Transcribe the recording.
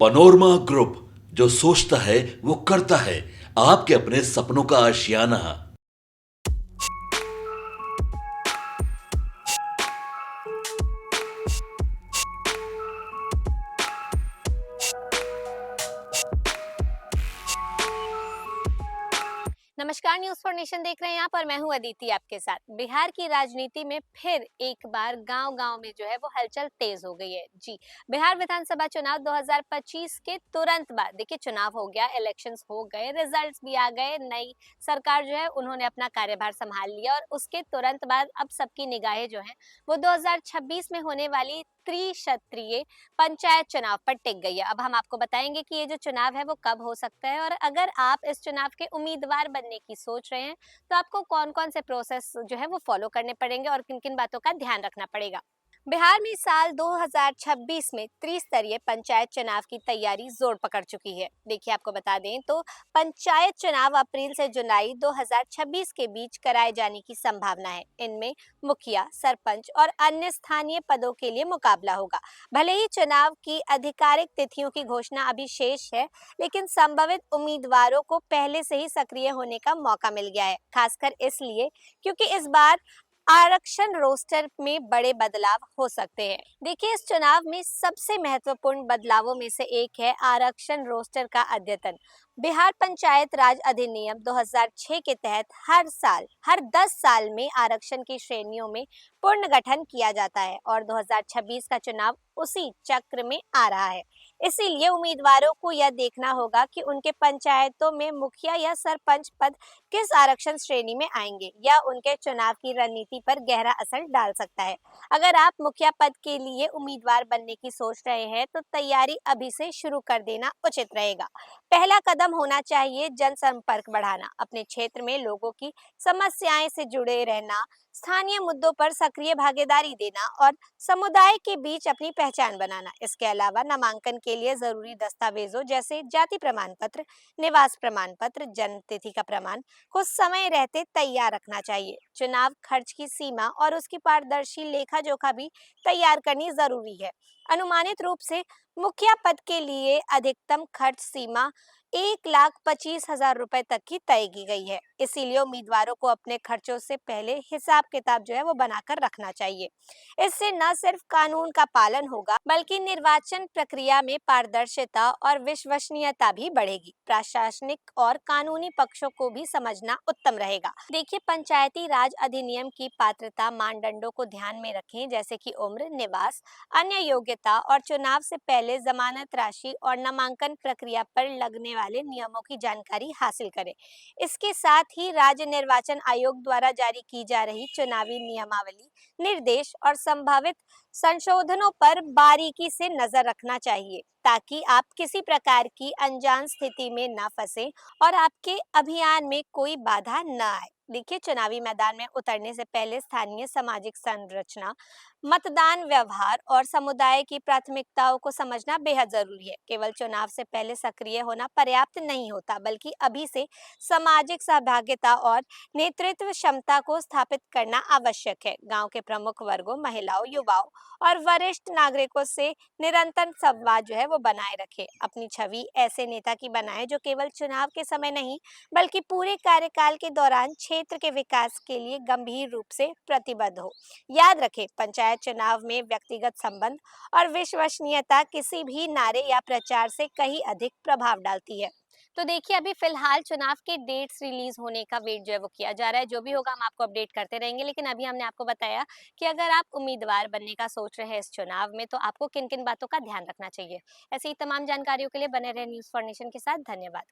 Panorama group, जो सोचता है वो करता है। आपके अपने सपनों का आशियाना। नमस्कार, न्यूज फॉर नेशन देख रहे हैं आप और मैं हूं अदिति आपके साथ। बिहार की राजनीति में फिर एक बार गांव-गांव में जो है वो हलचल तेज हो गई है। जी, बिहार विधानसभा चुनाव 2025 के तुरंत बाद देखिए चुनाव हो गया, इलेक्शंस हो गए, रिजल्ट्स भी आ गए, नई सरकार जो है उन्होंने अपना कार्यभार संभाल लिया और उसके तुरंत बाद अब सबकी निगाहें जो हैं वो 2026 में होने वाली त्रिक्षत्रीय पंचायत चुनाव पर टिक गई है। अब हम आपको बताएंगे कि ये जो चुनाव है वो कब हो सकता है और अगर आप इस चुनाव के उम्मीदवार बनने की सोच रहे हैं तो आपको कौन-कौन से प्रोसेस जो है वो फॉलो करने पड़ेंगे और किन-किन बातों का ध्यान रखना पड़ेगा। बिहार में साल 2026 में त्रिस्तरीय पंचायत चुनाव की तैयारी जोर पकड़ चुकी है। देखिए आपको बता दें तो पंचायत चुनाव अप्रैल से जुलाई 2026 के बीच कराए जाने की संभावना है। इनमें मुखिया, सरपंच और अन्य स्थानीय पदों के लिए मुकाबला होगा। भले ही चुनाव की आधिकारिक तिथियों की घोषणा अभी शेष है, लेकिन संभावित उम्मीदवारों को पहले से ही सक्रिय होने का मौका मिल गया है, खासकर इसलिए क्योंकि इस बार आरक्षण रोस्टर में बड़े बदलाव हो सकते हैं। देखिए इस चुनाव में सबसे महत्वपूर्ण बदलावों में से एक है आरक्षण रोस्टर का अद्यतन। बिहार पंचायत राज अधिनियम 2006 के तहत हर 10 साल में आरक्षण की श्रेणियों में पुनर्गठन किया जाता है और 2026 का चुनाव उसी चक्र में आ रहा है। इसीलिए उम्मीदवारों को यह देखना होगा कि उनके पंचायतों में मुखिया या सरपंच पद किस आरक्षण श्रेणी में आएंगे या उनके चुनाव की रणनीति पर गहरा असर डाल सकता है। अगर आप मुखिया पद के लिए उम्मीदवार बनने की सोच रहे हैं तो तैयारी अभी से शुरू कर देना उचित रहेगा। पहला कदम होना चाहिए जनसंपर्क बढ़ाना, अपने क्षेत्र में लोगों की समस्याएं से जुड़े रहना, स्थानीय मुद्दों पर सक्रिय भागीदारी देना और समुदाय के बीच अपनी पहचान बनाना। इसके अलावा नामांकन के लिए जरूरी दस्तावेजों जैसे जाति प्रमाण पत्र, निवास प्रमाण पत्र, जन्म तिथि का प्रमाण को समय रहते तैयार रखना चाहिए। चुनाव खर्च की सीमा और उसकी पारदर्शी लेखा जोखा भी तैयार करनी जरूरी है। अनुमानित रूप से मुखिया पद के लिए अधिकतम खर्च सीमा 1,25,000 रुपए तक की तय की गई है। इसीलिए उम्मीदवारों को अपने खर्चों से पहले हिसाब किताब जो है वो बनाकर रखना चाहिए। इससे न सिर्फ कानून का पालन होगा बल्कि निर्वाचन प्रक्रिया में पारदर्शिता और विश्वसनीयता भी बढ़ेगी। प्रशासनिक और कानूनी पक्षों को भी समझना उत्तम रहेगा। देखिए पंचायती राज अधिनियम की पात्रता मानदंडों को ध्यान में रखें, जैसे कि उम्र, निवास, अन्य योग्यता और चुनाव से पहले जमानत राशि और नामांकन प्रक्रिया पर लगने वाले नियमों की जानकारी हासिल करें। इसके साथ ही राज्य निर्वाचन आयोग द्वारा जारी की जा रही चुनावी नियमावली, निर्देश और संभावित संशोधनों पर बारीकी से नजर रखना चाहिए ताकि आप किसी प्रकार की अनजान स्थिति में न फंसे और आपके अभियान में कोई बाधा न आए। देखिए चुनावी मैदान में उतरने से पहले स्थानीय सामाजिक संरचना, मतदान व्यवहार और समुदाय की प्राथमिकताओं को समझना बेहद जरूरी है। केवल चुनाव से पहले सक्रिय होना पर्याप्त नहीं होता, बल्कि अभी से सामाजिक सहभागिता और नेतृत्व क्षमता को स्थापित करना आवश्यक है। गांव के प्रमुख वर्गों, महिलाओं, युवाओं और वरिष्ठ नागरिकों से निरंतर संवाद जो है वो बनाए रखें। अपनी छवि ऐसे नेता की बनाएं जो केवल चुनाव के समय नहीं बल्कि पूरे कार्यकाल के दौरान क्षेत्र के विकास के लिए गंभीर रूप से प्रतिबद्ध हो। याद रखें पंचायत चुनाव में व्यक्तिगत संबंध और विश्वसनीयता किसी भी नारे या प्रचार से कहीं अधिक प्रभाव डालती है। तो देखिए अभी फिलहाल चुनाव के डेट्स रिलीज होने का वेट जो है वो किया जा रहा है। जो भी होगा हम आपको अपडेट करते रहेंगे, लेकिन अभी हमने आपको बताया कि अगर आप उम्मीदवार बनने का सोच रहे हैं इस चुनाव में तो आपको किन किन बातों का ध्यान रखना चाहिए। ऐसी ही तमाम जानकारियों के लिए बने रहे न्यूज फॉर नेशन के साथ। धन्यवाद।